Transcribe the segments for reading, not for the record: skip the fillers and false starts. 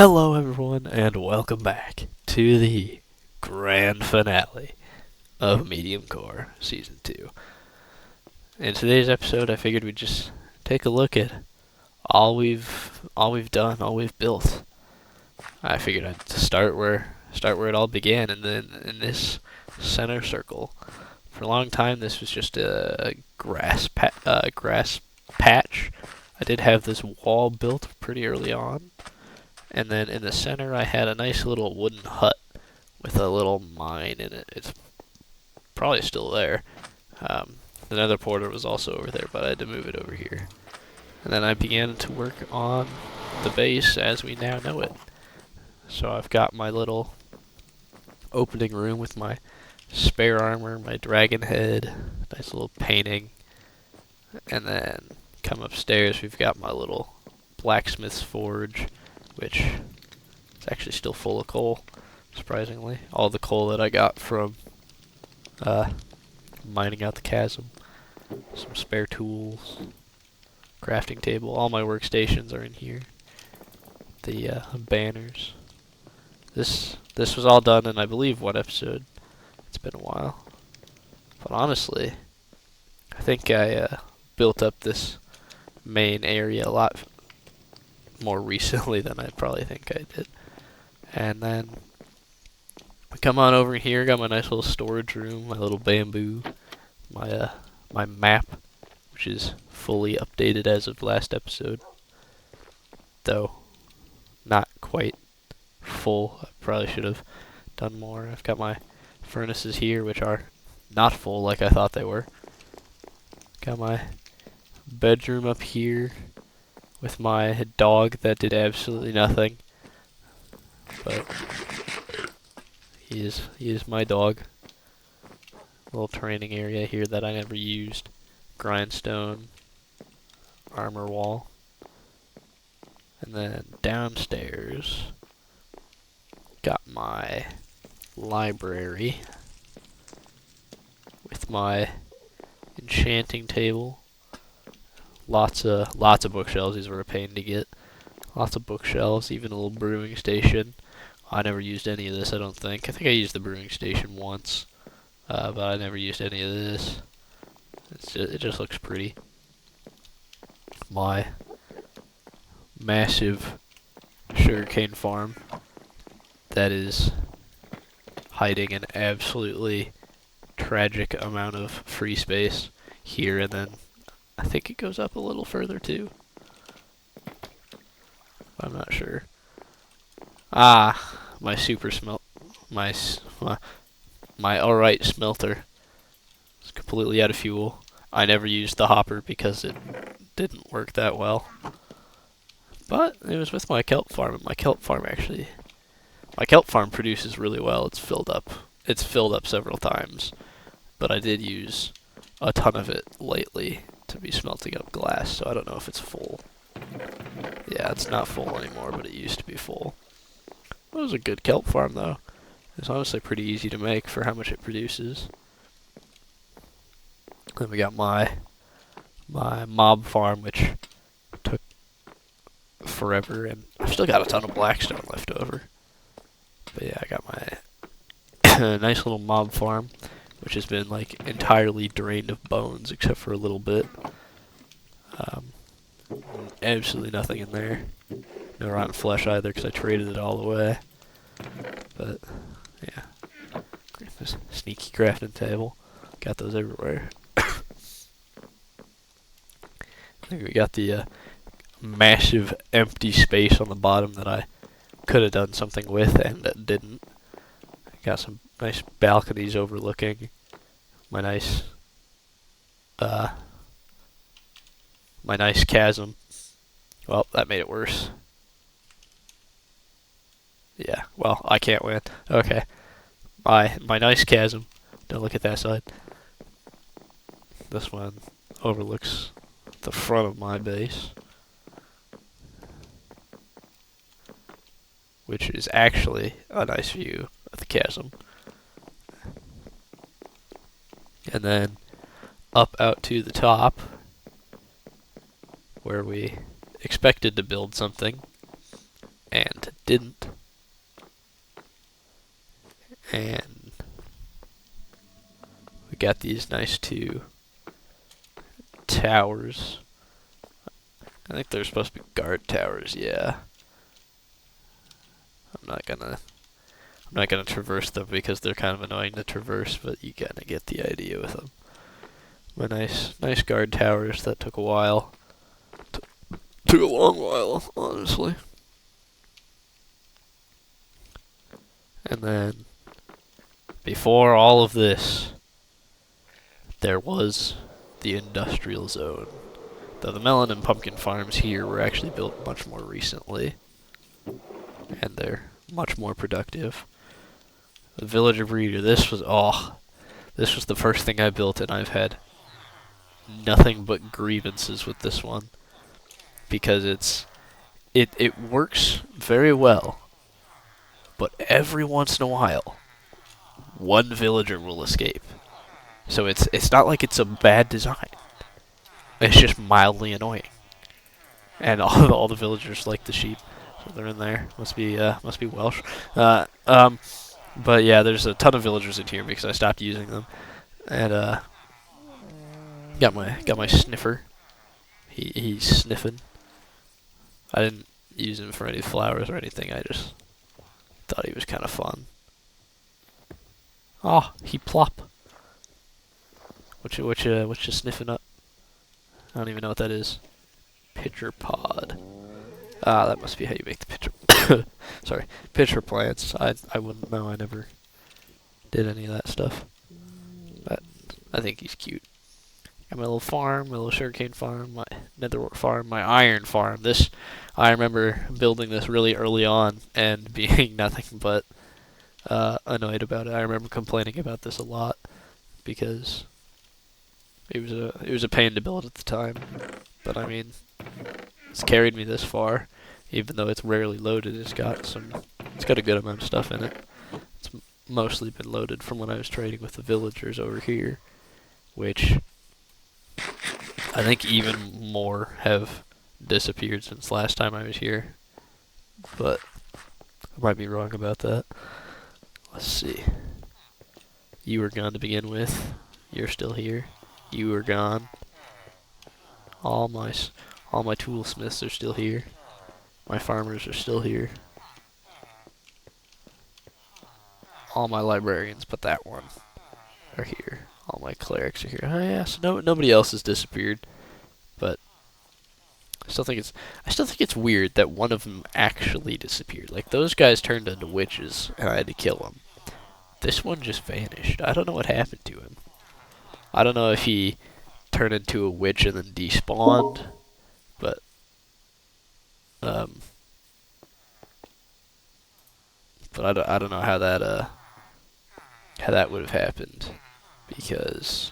Hello, everyone, and welcome back to the grand finale of Mediumcore Season 2. In today's episode, I figured we'd just take a look at all we've done, all we've built. I figured I'd start where it all began, and then in this center circle. For a long time, this was just a grass patch. I did have this wall built pretty early on. And then in the center, I had a nice little wooden hut with a little mine in it. It's probably still there. The nether portal was also over there, but I had to move it over here. And then I began to work on the base as we now know it. So I've got my little opening room with my spare armor, my dragon head, nice little painting. And then come upstairs, we've got my little blacksmith's forge, which is actually still full of coal, surprisingly. All the coal that I got from mining out the chasm. Some spare tools, crafting table. All my workstations are in here. The banners. This was all done in, I believe, one episode. It's been a while. But honestly, I think I built up this main area a lot more recently than I probably think I did. And then we come on over here, got my nice little storage room, my little bamboo, my map, which is fully updated as of last episode. Though not quite full. I probably should have done more. I've got my furnaces here, which are not full like I thought they were. Got my bedroom up here with my dog that did absolutely nothing. But he is my dog. Little training area here that I never used. Grindstone, armor wall. And then downstairs, got my library with my enchanting table. Lots of bookshelves. These were a pain to get. Lots of bookshelves, even a little brewing station. I never used any of this, I don't think. I think I used the brewing station once, but I never used any of this. It just looks pretty. My massive sugarcane farm that is hiding an absolutely tragic amount of free space here, and then I think it goes up a little further too. I'm not sure. My my alright smelter is completely out of fuel. I never used the hopper because it didn't work that well. But it was with my kelp farm, and my kelp farm produces really well. It's filled up. It's filled up several times, but I did use a ton of it lately to be smelting up glass, so I don't know if it's full. Yeah, it's not full anymore, but it used to be full. It was a good kelp farm, though. It's honestly pretty easy to make for how much it produces. Then we got my mob farm, which took forever, and I've still got a ton of blackstone left over. But yeah, I got my nice little mob farm, which has been like entirely drained of bones except for a little bit. Absolutely nothing in there. No rotten flesh either, because I traded it all away. But yeah, this sneaky crafting table. Got those everywhere. We got the massive empty space on the bottom that I could have done something with and didn't. Got some nice balconies overlooking my nice chasm. Well, that made it worse. Yeah, well, I can't win. Okay. My nice chasm. Don't look at that side. This one overlooks the front of my base, which is actually a nice view of the chasm. And then up out to the top, where we expected to build something, and didn't. And we got these nice two towers. I think they're supposed to be guard towers, yeah. I'm not gonna traverse them because they're kind of annoying to traverse, but you kinda get the idea with them. My nice guard towers that took a while. Took a long while, honestly. And then, before all of this, there was the industrial zone. Though the melon and pumpkin farms here were actually built much more recently, and they're much more productive. The villager breeder, this was the first thing I built, and I've had nothing but grievances with this one because it works very well, but every once in a while, one villager will escape. So it's not like it's a bad design. It's just mildly annoying. And all the villagers like the sheep, so they're in there. Must be Welsh. But yeah, there's a ton of villagers in here because I stopped using them, and got my sniffer. He's sniffing. I didn't use him for any flowers or anything. I just thought he was kind of fun. Oh, he plop. What you sniffing up? I don't even know what that is. Pitcher pod. Ah, that must be how you make the pitcher. Sorry, pitcher plants. I wouldn't know. I never did any of that stuff. But I think he's cute. Got my little farm, my little sugarcane farm, my netherwort farm, my iron farm. I remember building this really early on and being nothing but annoyed about it. I remember complaining about this a lot because it was a pain to build at the time. But I mean, it's carried me this far, even though it's rarely loaded. It's got a good amount of stuff in it. It's mostly been loaded from when I was trading with the villagers over here, which I think even more have disappeared since last time I was here. But I might be wrong about that. Let's see. You were gone to begin with. You're still here. You were gone. All my toolsmiths are still here. My farmers are still here. All my librarians, but that one, are here. All my clerics are here. Oh yeah, so nobody else has disappeared. But I still think it's weird that one of them actually disappeared. Like, those guys turned into witches, and I had to kill them. This one just vanished. I don't know what happened to him. I don't know if he turned into a witch and then despawned, but I don't know how that would have happened, because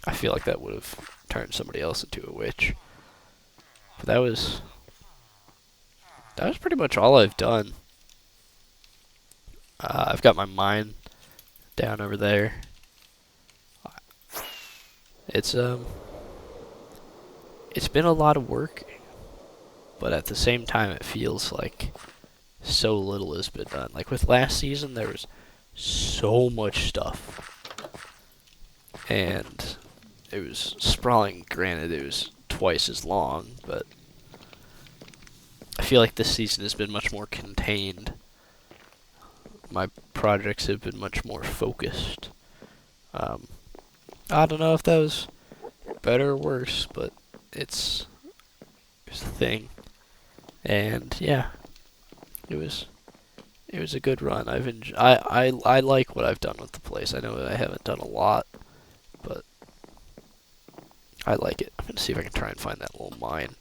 I feel like that would have turned somebody else into a witch. But that was pretty much all I've done. I've got my mine down over there. It's been a lot of work, but at the same time it feels like so little has been done. Like with last season, there was so much stuff, and it was sprawling. Granted, it was twice as long, but I feel like this season has been much more contained. My projects have been much more focused. I don't know if that was better or worse, but it's a thing. And yeah, it was a good run. I like what I've done with the place. I know I haven't done a lot, but I like it. I'm gonna see if I can try and find that little mine.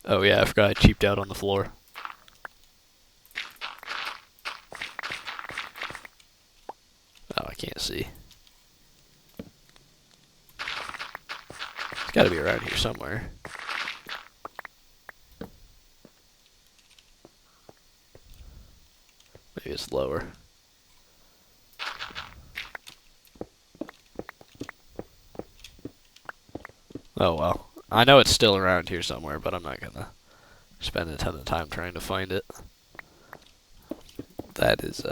Oh yeah, I forgot I cheaped out on the floor. Oh, I can't see. It's gotta be around here somewhere. Maybe it's lower. Oh well. I know it's still around here somewhere, but I'm not gonna spend a ton of time trying to find it. That is,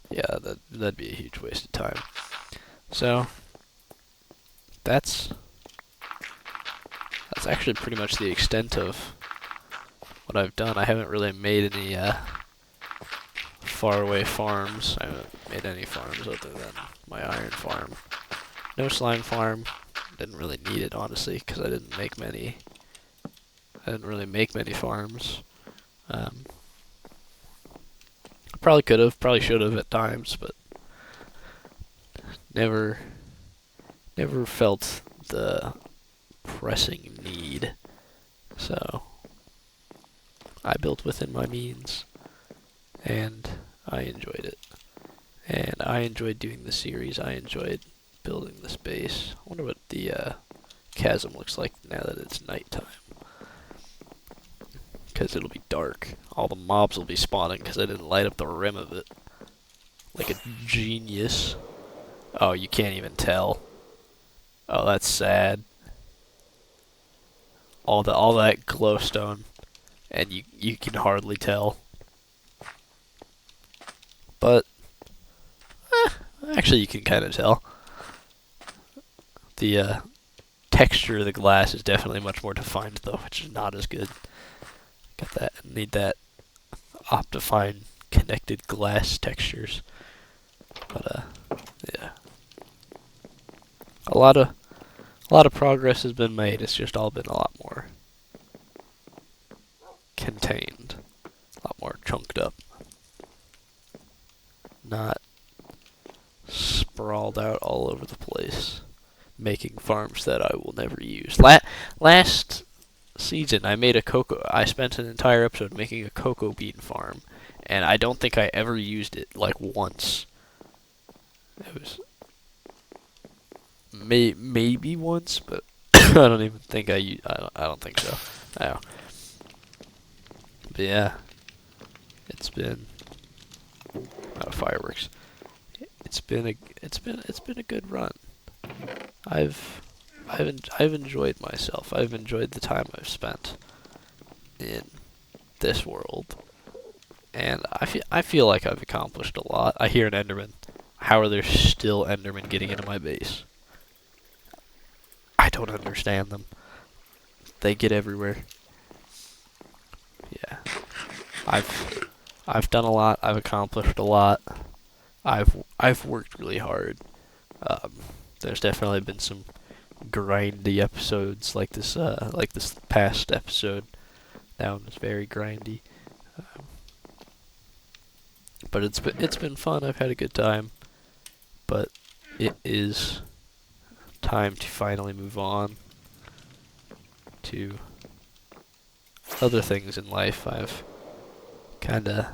yeah, that'd be a huge waste of time. So, that's actually pretty much the extent of what I've done. I haven't really made any, faraway farms. I haven't made any farms other than my iron farm. No slime farm. Didn't really need it, honestly, because I didn't make many. I didn't really make many farms. Um, Probably could have, probably should have at times, but never, never felt the pressing need. So I built within my means, and I enjoyed it. And I enjoyed doing the series. I enjoyed building this base. I wonder what the chasm looks like now that it's nighttime. Because it'll be dark. All the mobs will be spawning because I didn't light up the rim of it. Like a genius. Oh, you can't even tell. Oh, that's sad. All that glowstone, and you can hardly tell. But actually, you can kind of tell. The texture of the glass is definitely much more defined, though, which is not as good. Got that. Need that Optifine connected glass textures. But yeah, a lot of progress has been made. It's just all been a lot more contained, a lot more chunked up, not sprawled out all over the place, making farms that I will never use. Last season, I spent an entire episode making a cocoa bean farm, and I don't think I ever used it, like, once. It was maybe once, but I don't even think I don't think so. Oh. But yeah, it's been fireworks. It's been a good run. I've enjoyed myself. I've enjoyed the time I've spent in this world, and I feel like I've accomplished a lot. I hear an Enderman. How are there still Endermen getting into my base? I don't understand them. They get everywhere. Yeah, I've done a lot. I've accomplished a lot. I've worked really hard. Um, there's definitely been some grindy episodes like this past episode. That one was very grindy. Um, but it's been fun. I've had a good time. But it is time to finally move on to other things in life. I've kinda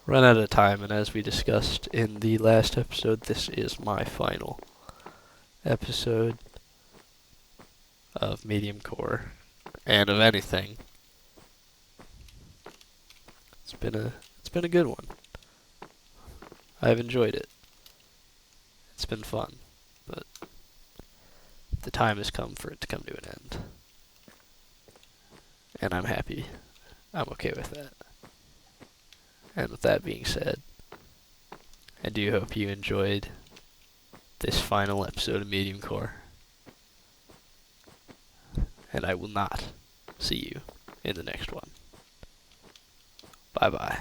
run out of time, and as we discussed in the last episode, this is my final episode of Mediumcore, and of anything. It's been a good one. I've enjoyed it. It's been fun, but the time has come for it to come to an end. And I'm happy. I'm okay with that. And with that being said, I do hope you enjoyed this final episode of Mediumcore. And I will not see you in the next one. Bye bye.